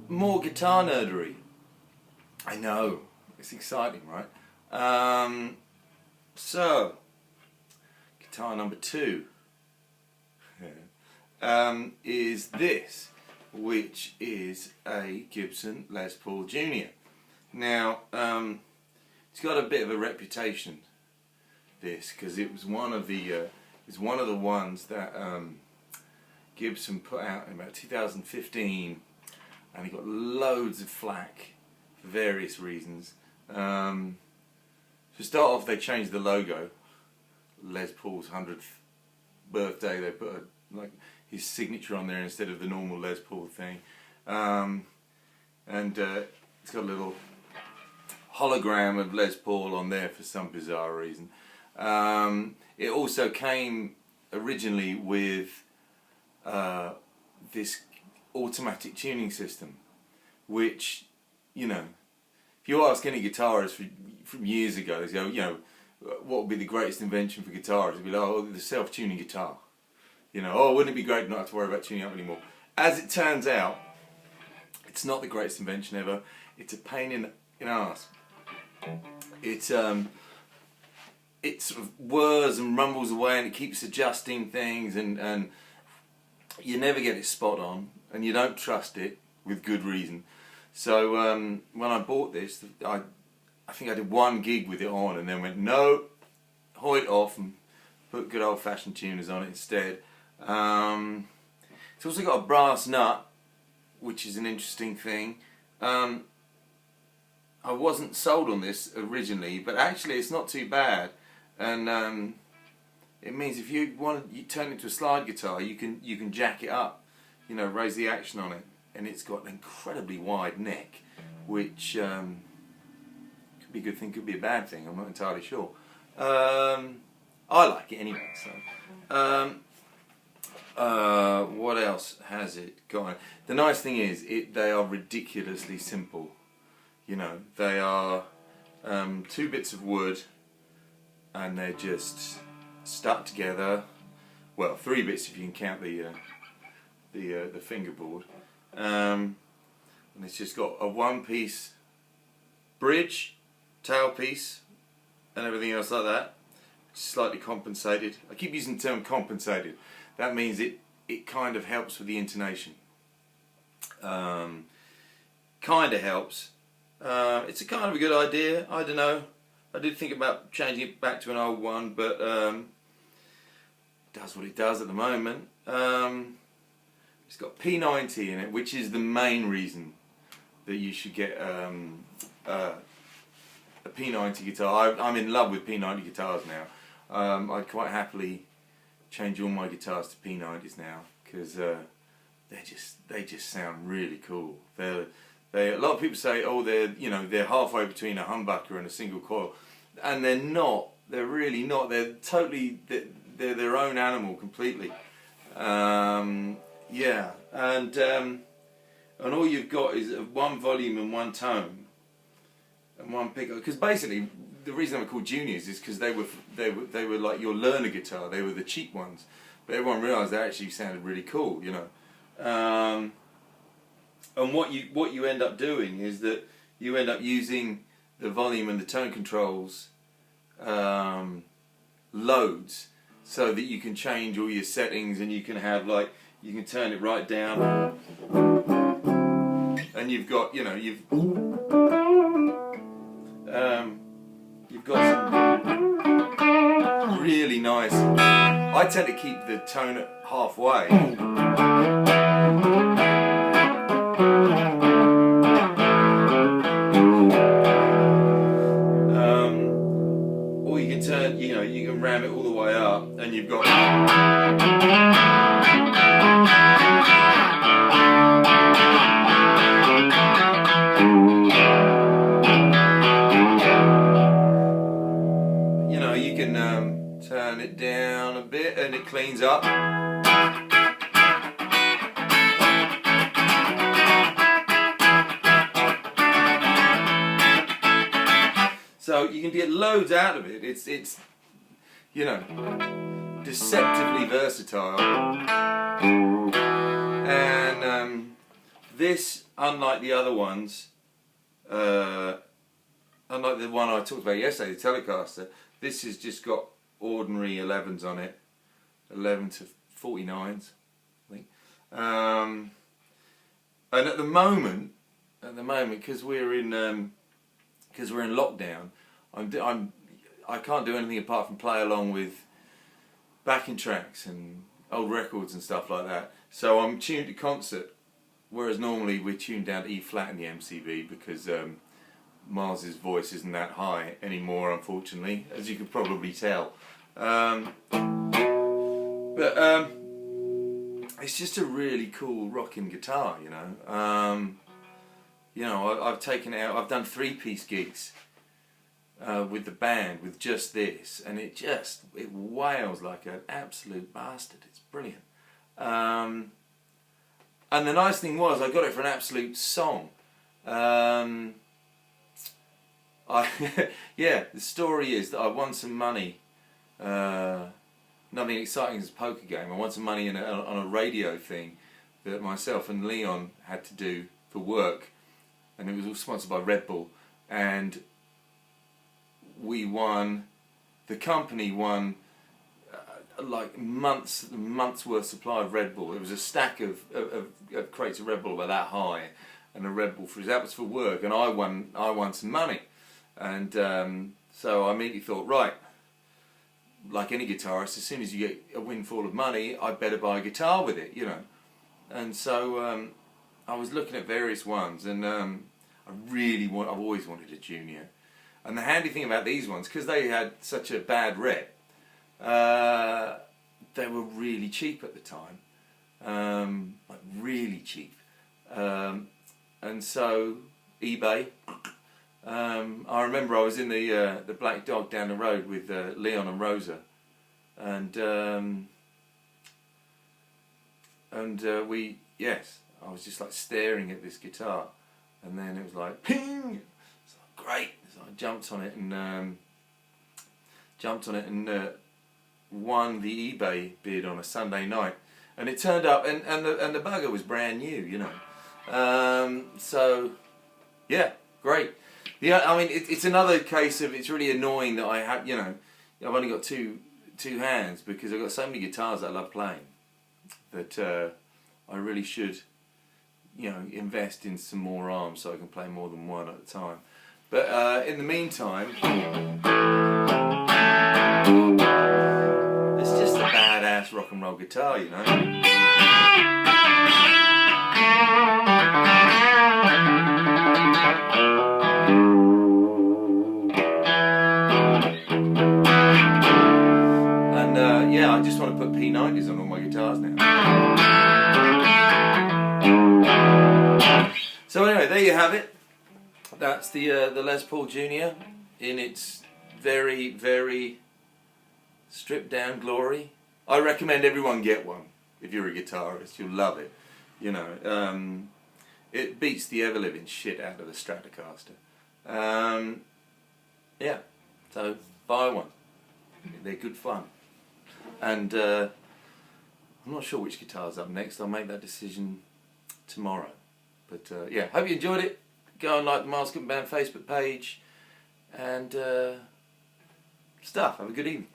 more guitar nerdery. I know, it's exciting, right? So, guitar number 2 is this, which is a Gibson Les Paul Jr. Now, it's got a bit of a reputation, this, because it was one of the ones that Gibson put out in about 2015, and he got loads of flack for various reasons. To start off, they changed the logo. Les Paul's 100th birthday, they put like his signature on there instead of the normal Les Paul thing, and it's got a little hologram of Les Paul on there for some bizarre reason. It also came originally with this automatic tuning system, which, you know, if you ask any guitarist from years ago, they go, you know, what would be the greatest invention for guitars? It'd be like, oh, the self-tuning guitar. You know, oh, wouldn't it be great not to have to worry about tuning up anymore? As it turns out, it's not the greatest invention ever. It's a pain in the arse. It sort of whirs and rumbles away, and it keeps adjusting things, and you never get it spot on, and you don't trust it with good reason. So when I bought this, I think I did one gig with it on, and then went, no, haul it off and put good old-fashioned tuners on it instead. It's also got a brass nut, which is an interesting thing. I wasn't sold on this originally, but actually it's not too bad, and it means if you turn it into a slide guitar, you can jack it up, you know, raise the action on it, and it's got an incredibly wide neck, which could be a good thing, could be a bad thing. I'm not entirely sure. I like it anyway. So, what else has it got? The nice thing is, they are ridiculously simple. You know, they are 2 bits of wood, and they're just stuck together. Well, 3 bits if you can count the fingerboard. And it's just got a 1-piece bridge, tailpiece, and everything else like that. Slightly compensated. I keep using the term compensated. That means it kind of helps with the intonation. Kind of helps. It's a kind of a good idea. I don't know. I did think about changing it back to an old one, but it does what it does at the moment. It's got P90 in it, which is the main reason that you should get a P90 guitar. I'm in love with P90 guitars now. I'd quite happily change all my guitars to P90s now, because they just sound really cool. A lot of people say, oh, they're halfway between a humbucker and a single coil, and they're not. They're really not. They're their own animal completely. Yeah, and all you've got is 1 volume and 1 tone and 1 pickup. Because basically, the reason they were called juniors is because they were like your learner guitar. They were the cheap ones, but everyone realised they actually sounded really cool, you know. And what you end up doing is that you end up using the volume and the tone controls loads, so that you can change all your settings, and you can have, like, you can turn it right down, and you've got, you know, you've got some really nice. I tend to keep the tone at halfway. Or you can turn, you know, you can ram it all the way up, and you've got. You know, you can turn it down a bit, and it cleans up. So you can get loads out of it. It's you know, deceptively versatile, and This, unlike the other ones, unlike the one I talked about yesterday, the Telecaster, this has just got ordinary 11s on it, 11 to 49s, I think. And at the moment, because we're in lockdown, I can't do anything apart from play along with backing tracks and old records and stuff like that. So I'm tuned to concert, whereas normally we're tuned down to E flat in the MCB because Miles's voice isn't that high anymore, unfortunately, as you could probably tell. It's just a really cool rocking guitar, you know. I've taken it out. I've done 3-piece gigs with the band with just this, and it wails like an absolute bastard. It's brilliant. And the nice thing was, I got it for an absolute song. The story is that I won some money. Nothing exciting as a poker game. I won some money on a radio thing that myself and Leon had to do for work, and it was all sponsored by Red Bull. And we won. The company won like months worth supply of Red Bull. It was a stack of crates of Red Bull about that high, and a Red Bull that was for work. And I won some money, and so I immediately thought, right, like any guitarist, as soon as you get a windfall of money, I better buy a guitar with it, you know. And so I was looking at various ones, and I've always wanted a Junior. And the handy thing about these ones, because they had such a bad rep, they were really cheap at the time, like really cheap. And so eBay. I remember I was in the Black Dog down the road with Leon and Rosa, and I was just like staring at this guitar, and then it was like ping. It's like, great. So I jumped on it and won the eBay bid on a Sunday night, and it turned up, and the bugger was brand new, you know. So yeah, great. Yeah, I mean, it's another case of, it's really annoying that I have, you know, I've only got two hands, because I've got so many guitars that I love playing that I really should, you know, invest in some more arms so I can play more than one at a time. But in the meantime, it's just a badass rock and roll guitar, you know. I just want to put P90s on all my guitars now. So anyway, there you have it. That's the Les Paul Junior in its very, very stripped down glory. I recommend everyone get one. If you're a guitarist, you'll love it. You know, it beats the ever-living shit out of the Stratocaster. Yeah, so buy one. They're good fun. And I'm not sure which guitar's up next. I'll make that decision tomorrow. But yeah, hope you enjoyed it. Go and like the Miles Cookman Band Facebook page and stuff. Have a good evening.